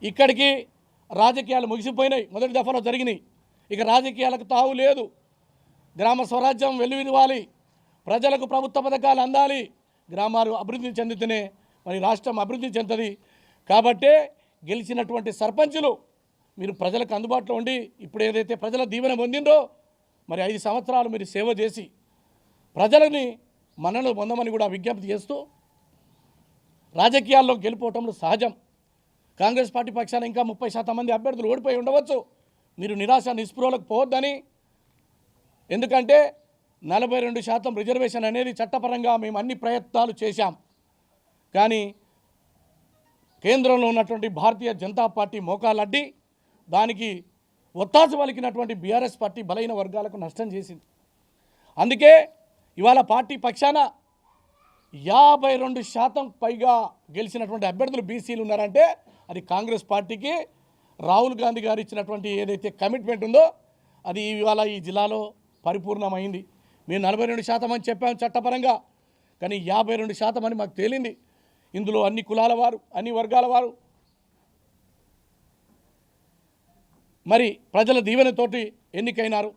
ఇక్కడికి రాజకీయాలు ముగిసిపోయినాయి, మొదటి దఫాలో జరిగినాయి. ఇక రాజకీయాలకు తావు లేదు. గ్రామ స్వరాజ్యం వెల్లువిరివాలి, ప్రజలకు ప్రభుత్వ పథకాలు అందాలి, గ్రామాలు అభివృద్ధి చెందితేనే మరి రాష్ట్రం అభివృద్ధి చెందుతుంది. కాబట్టే గెలిచినటువంటి సర్పంచులు మీరు ప్రజలకు అందుబాటులో ఉండి ఇప్పుడు ఏదైతే ప్రజల దీవెన పొందిందో మరి 5 సంవత్సరాలు మీరు సేవ చేసి ప్రజలని మన్ననలు పొందమని కూడా విజ్ఞప్తి చేస్తూ, రాజకీయాల్లో గెలిపోవటంలో సహజం. కాంగ్రెస్ పార్టీ పక్షాన ఇంకా 30% మంది అభ్యర్థులు ఓడిపోయి ఉండవచ్చు. మీరు నిరాశ నిస్పృహలకు పోవద్దని. ఎందుకంటే 42% రిజర్వేషన్ అనేది చట్టపరంగా మేము అన్ని ప్రయత్నాలు చేశాం. కానీ కేంద్రంలో ఉన్నటువంటి భారతీయ జనతా పార్టీ మోకాలడ్డి దానికి ఒత్తాసు పలికినటువంటి బీఆర్ఎస్ పార్టీ బలైన వర్గాలకు నష్టం చేసింది. అందుకే ఇవాళ పార్టీ పక్షాన 52% పైగా గెలిచినటువంటి అభ్యర్థులు బీసీలు ఉన్నారంటే అది కాంగ్రెస్ పార్టీకి రాహుల్ గాంధీ గారు ఇచ్చినటువంటి ఏదైతే కమిట్మెంట్ ఉందో అది ఇవాళ ఈ జిల్లాలో పరిపూర్ణమైంది. మేము 42% అని చెప్పాము చట్టపరంగా, కానీ 52% అని మాకు తేలింది. ఇందులో అన్ని కులాల వారు, అన్ని వర్గాల వారు మరి ప్రజల దీవెనతోటి ఎన్నికైనారు.